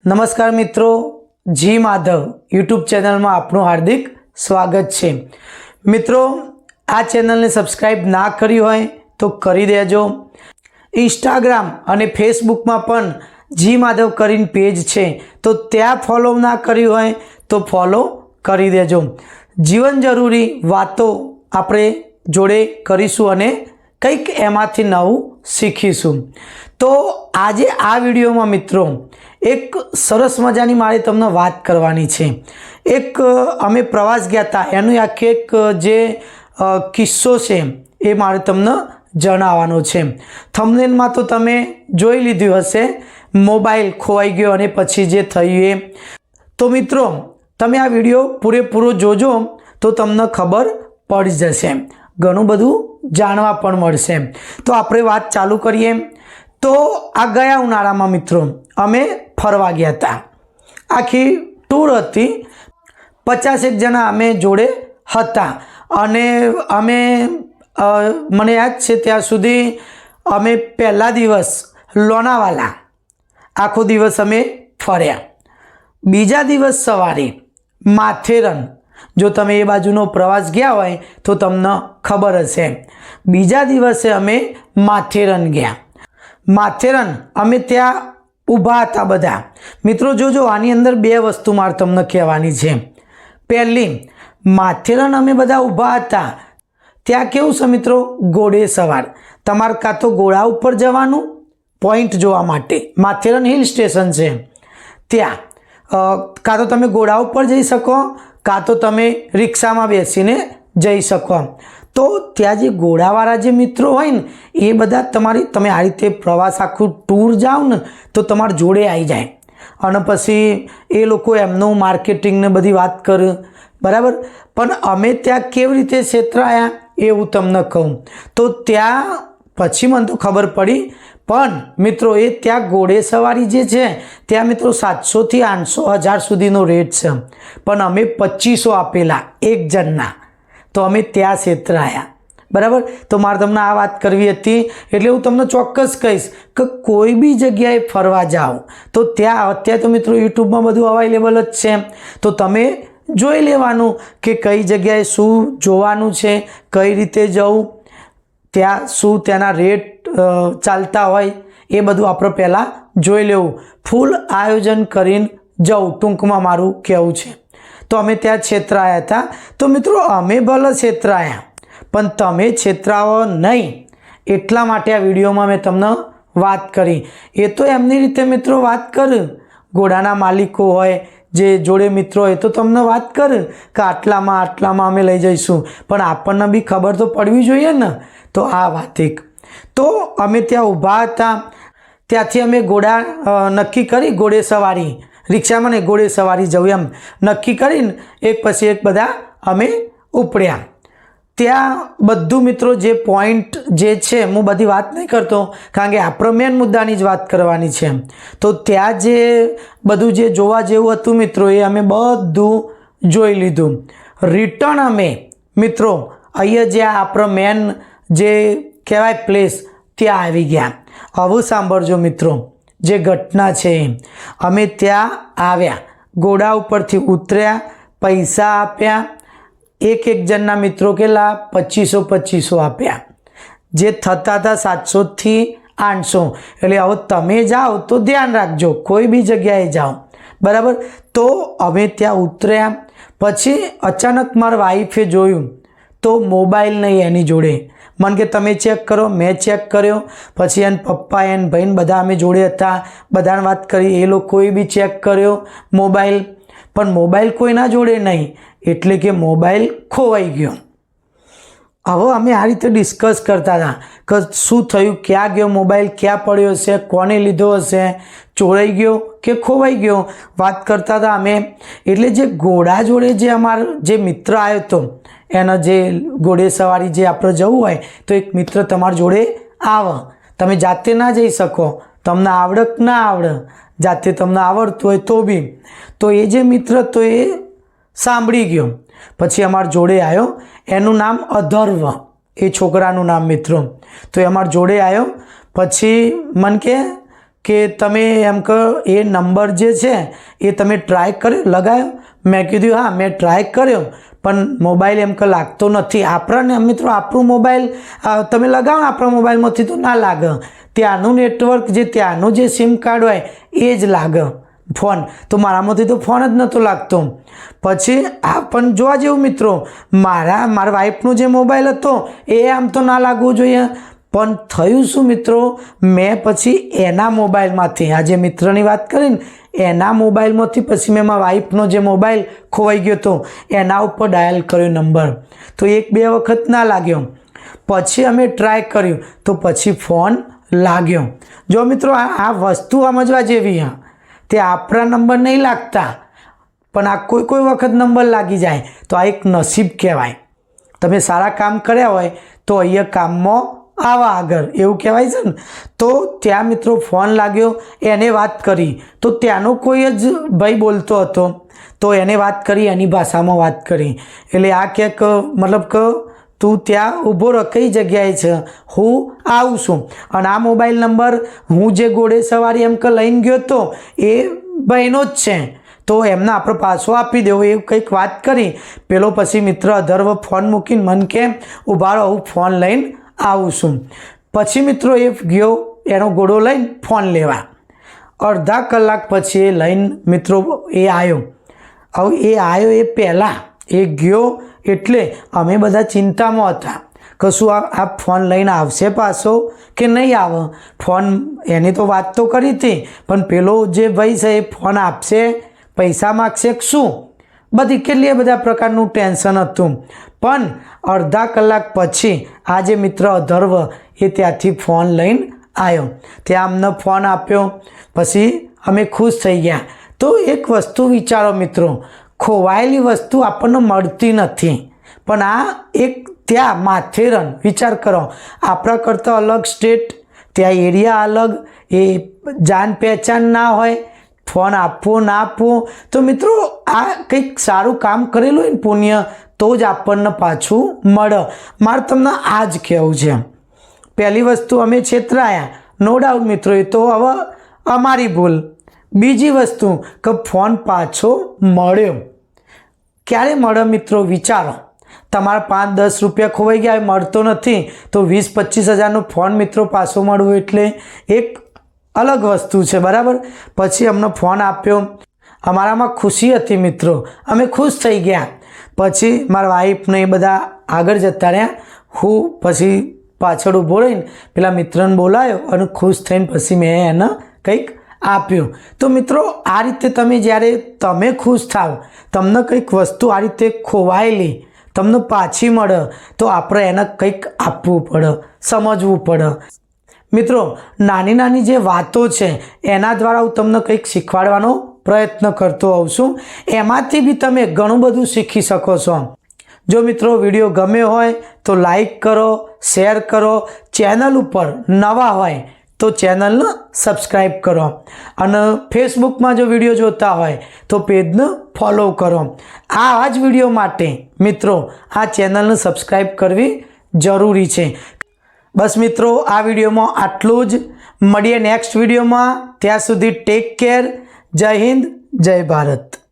नमस्कार मित्रों, जी Madhav YouTube channel में आपनु हार्दिक स्वागत है। मित्रों, आ चैनल ने सब्सक्राइब ना करी होय तो करी देजो। इंस्टाग्राम और फेसबुक में पण जी माधव करीने पेज है तो त्या फॉलो ना करी होय तो फॉलो करी देजो। जीवन जरूरी वातो आपणे जोड़े करीशुं अने कंईक एमांथी नवुं शीखीशुं। तो आज आ विडियो में मित्रों एक सरस मजानी मारे तमने बात करवानी छे। एक अमे प्रवास गया था एनु आखे एक जे किस्सो छे ए मारे तमने जणाववानो छे। थंबनेल में तो तमे जोई लीधुं हशे, मोबाइल खोवाई गयो अने पछी जे थयुं ए। तो मित्रों तमे आ विडियो पूरेपूरो जोजो तो तमने खबर पड़ी जशे, घणुं बधुं जाणवा पण मळशे। तो आपणे वात चालू करीए। तो आ गया उनाळामां मित्रों अमे फरवा गया था। आखी टूर हती, 50 जना अमे जोड़े हता अने अमे मने याद छे त्यां सुधी अमे पहला दिवस लोनावाला आखो दिवस अमे फर्या। बीजा दिवस सवारे माथेरन, जो तमे ए बाजुनो प्रवास गया होय तो तमने खबर हशे। बीजा दिवसे अमे माथेरन गया। माथेरन अमे त्यां ऊभा था बधा। मित्रों जोजो आनी अंदर बे वस्तु मारे तमने कहेवानी छे। पहली, माथेरन अमे बधा ऊभा था त्यां केवुं छे मित्रों, घोड़े सवार। तमारे कां तो घोड़ा उपर जवानुं पॉइंट जोवा माटे, माथेरन हिल स्टेशन छे त्यां कां तो तमे घोड़ा उपर जई शको, कां तो तमे रिक्षामां बेसीने जई शको। तो त्यां जे घोड़ावाळा जे मित्रों होय ने ए बधा तमारी तमे आ रीते प्रवास आखुं टूर जाओ ने तो तमार जोड़े आई जाए अने पछी ए लोको एमनुं मार्केटिंग ने बधी वात करे, बराबर। पण अमे त्यां केवी रीते छेतराया ए हुं तमने कहूं। तो त्यां पछी मने तो खबर पड़ी, पण मित्रों ए त्यां घोड़े सवारी जे छे त्यां मित्रों 700 થી 800 1000 सुधीनो रेट छे, पण अमे 2500 आपेला एक जनना। तो अमे त्यां छेतराया, बराबर। तो मारे तमने आ वात करवी हती एटले हुं तमने चोक्कस कहीश के कोई भी जग्याए फरवा जाओ तो त्यां अत्यारे तो मित्रों यूट्यूब में बधुं अवेलेबल ज छे। तो तमे जोई लेवानुं के कई जग्याए शुं जोवानुं छे, कई रीते जवुं, त्यां शुं त्याना रेट चालता होय ए बधुं आपणे पहेला जोई लेवुं। फूल आयोजन करीने जवुं, टूंकमां मारुं कहेवुं छे। तो अमे त्यां छेतराया था। तो मित्रों अमे भले छेतराया पण तमे छेतरावो नहीं, एटला माटे आ विडियोमां मैं तमने वात करी। ए तो एमनी रीते मित्रों वात कर, घोड़ाना मालिको होय जे जोड़े मित्रों होय तो तमने वात कर के आटलामां अमे लई जईशुं, पण आपणने बी खबर तो पड़वी जोईए ने। तो आ वात एक। तो अमे त्यां ऊभा हता, त्यांथी अमे घोड़ा नक्की करी, घोड़े सवारी रिक्षामां ने घोड़े सवारी जवुं एम नक्की करीने एक पछी एक बधा अमे उपड्या। त्यां बधुं मित्रों जे पॉइंट जे छे हूँ बधी वात नहीं करतो कारण के आपणे मेन मुद्दानी ज वात करवानी छे। तो त्यां जे बधुं जे जोवा जेवुं हतुं मित्रों ए अमे बधुं जोई लीधुं। रिटर्न अमे मित्रों अहींया जे आपणो मेन जे कहेवाय प्लेस त्यां आवी गया। हवे सांभळजो मित्रों जे घटना छे। अमे त्यां आव्या, घोड़ा उपरथी उतर्या, पैसा आप्या, एक एक जनना मित्रों केला 2500 आप्या, जे थता था 700 થી 800। एटले हवे तमे जाओ तो ध्यान राखजो, कोई भी जग्याए जाओ, बराबर। तो अमे त्यां उतर्या पछी अचानक मारी वाइफे जोयुं तो मोबाइल नहीं एनी जोड़े। मन के तमे चेक करो, मैं चेक कर्यो, पछी एन पप्पा एन बहन बधा अमे जोड़े हता, बधाने वात करी, ए लोकोए बी चेक कर्यो मोबाइल, पण मोबाइल कोईना जोड़े नहीं, एटले के मोबाइल खोवाई गयो। हवे अमे आ रीते डिस्कस करता था कि शुं थयुं, क्या गयो मोबाइल, क्या पड्यो हशे, कोने लीधो हशे, चोराई गयो के खोवाई गयो, बात करता था अमे। एटले जे घोड़ा जोड़े जे अमार जे मित्र आव्यो तो एना जे घोड़े सवारी जे आपणे जवुं होय तो एक मित्र तमार जोड़े आवे, तमे जाते ना जई शको, तमने आवडे के ना आवडे, जाते तमने आवडतुं होय तो बी। तो ए जे मित्र तो ए सांभળી गयो, पछी अमार जोड़े आव्यो, एनुं नाम अधर्व, ए छोकरानुं नाम मित्रों। तो ए अमार जोड़े आव्यो, पछी मन के કે તમે એમ કહો એ નંબર જે છે એ તમે ટ્રાય કર્યો, લગાવ્યો? મેં કીધું હા, મેં ટ્રાય કર્યો, પણ મોબાઈલ એમ કે લાગતો નથી. આપણને મિત્રો આપણું મોબાઈલ તમે લગાવો ને આપણા મોબાઈલમાંથી તો ના લાગે, ત્યાંનું નેટવર્ક જે ત્યાંનું જે સિમ કાર્ડ હોય એ જ લાગે ફોન. તો મારામાંથી તો ફોન જ નહોતો લાગતો. પછી આ પણ જોવા જેવું મિત્રો, મારા વાઈફનો જે મોબાઈલ હતો એ આમ તો ના લાગવું જોઈએ, પણ થયું શું મિત્રો, મેં પછી એના મોબાઈલમાંથી, આ જે મિત્રની વાત કરીને એના મોબાઈલમાંથી પછી મેં મારા વાઈફનો જે મોબાઈલ ખોવાઈ ગયો હતો એના ઉપર ડાયલ કર્યો નંબર, તો 1-2 વખત ના લાગ્યો. પછી અમે ટ્રાય કર્યું તો પછી ફોન લાગ્યો. જો મિત્રો આ વસ્તુ સમજવા જેવી, હા, તે આપણા નંબર નહીં લાગતા, પણ આ કોઈ વખત નંબર લાગી જાય તો આ એક નસીબ કહેવાય. તમે સારા કામ કર્યા હોય તો અહીંયા કામમાં આવા આગળ એવું કહેવાય છે ને. તો ત્યાં મિત્રો ફોન લાગ્યો, એને વાત કરી તો ત્યાંનો કોઈ જ ભાઈ બોલતો હતો, તો એને વાત કરી, એની ભાષામાં વાત કરી. એટલે આ ક્યાંક મતલબ કે તું ત્યાં ઊભો રહો, કઈ જગ્યાએ છે, હું આવું છું. અને આ મોબાઈલ નંબર હું જે ઘોડે સવારી એમ કે લઈને ગયો હતો એ ભાઈનો જ છે, તો એમને આપણે પાછો આપી દેવો, એવું કંઈક વાત કરી. પેલો પછી મિત્ર અધર્વ ફોન મૂકીને મન કે ઊભા રહો, હું ફોન લઈને આવું છું. પછી મિત્રો એ ગયો એનો ઘોડો લઈને ફોન લેવા. અડધા કલાક પછી એ લઈને મિત્રો એ આવ્યો. હવે એ આવ્યો એ પહેલાં એ ગયો એટલે અમે બધા ચિંતામાં હતા કે શું આ ફોન લઈને આવશે પાછો કે નહીં આવે. ફોન એની તો વાત તો કરી હતી, પણ પેલો જે ભાઈ છે એ ફોન આપશે, પૈસા માગશે કે શું, બધી કેટલી બધા પ્રકારનું ટેન્શન હતું. પણ અડધા કલાક પછી આ જે મિત્ર અધર્વ એ ત્યાંથી ફોન લઈને આવ્યો, ત્યાં અમને ફોન આપ્યો. પછી અમે ખુશ થઈ ગયા. તો એક વસ્તુ વિચારો મિત્રો, ખોવાયેલી વસ્તુ આપણને મળતી નથી, પણ આ એક ત્યાં માથેરન વિચાર કરો, આપણા કરતાં અલગ સ્ટેટ, ત્યાં એરિયા અલગ, એ જાન પહેચાન ના હોય, ફોન આપવો ના આપવો. તો મિત્રો આ કંઈક સારું કામ કરેલું હોય ને પુણ્ય, તો જ આપણને પાછું મળે. મારે તમને આ જ કહેવું છે. પહેલી વસ્તુ અમે છેતરાયા, નો ડાઉટ મિત્રો, એ તો હવે અમારી ભૂલ. બીજી વસ્તુ કે ફોન પાછો મળ્યો, ક્યારે મળે મિત્રો વિચારો. તમારા 5-10 રૂપિયા ખોવાઈ ગયા, મળતો નથી, તો 20-25 હજારનો ફોન મિત્રો પાછો મળવો એટલે એક અલગ વસ્તુ છે, બરાબર. પછી અમને ફોન આપ્યો, અમારામાં ખુશી હતી મિત્રો, અમે ખુશ થઈ ગયા. પછી મારા વાઈફને એ બધા આગળ જતા રહ્યા, હું પછી પાછળ ઊભો રહીને પેલા મિત્રને બોલાયો અને ખુશ થઈને પછી મેં એને કંઈક આપ્યું. તો મિત્રો આ રીતે તમે જ્યારે તમે ખુશ થાવ, તમને કંઈક વસ્તુ આ રીતે ખોવાયેલી તમને પાછી મળે, તો આપણે એને કંઈક આપવું પડે, સમજવું પડે. મિત્રો નાની નાની જે વાતો છે એના દ્વારા હું તમને કંઈક શીખવાડવાનો પ્રયત્ન કરતો હોઉં છું. એમાંથી બી તમે ઘણું બધું શીખી શકો છો. જો મિત્રો વિડીયો ગમ્યો હોય તો લાઈક કરો, શેર કરો. ચેનલ ઉપર નવા હોય તો ચેનલને સબસ્ક્રાઈબ કરો, અને ફેસબુકમાં જો વિડીયો જોતા હોય તો પેજને ફોલો કરો. આ જ વિડીયો માટે મિત્રો આ ચેનલને સબસ્ક્રાઈબ કરવી જરૂરી છે. બસ મિત્રો આ વિડીયોમાં આટલું જ. મળીએ નેક્સ્ટ વિડીયોમાં. ત્યાં સુધી ટેક કેર. જય હિન્દ, જય ભારત.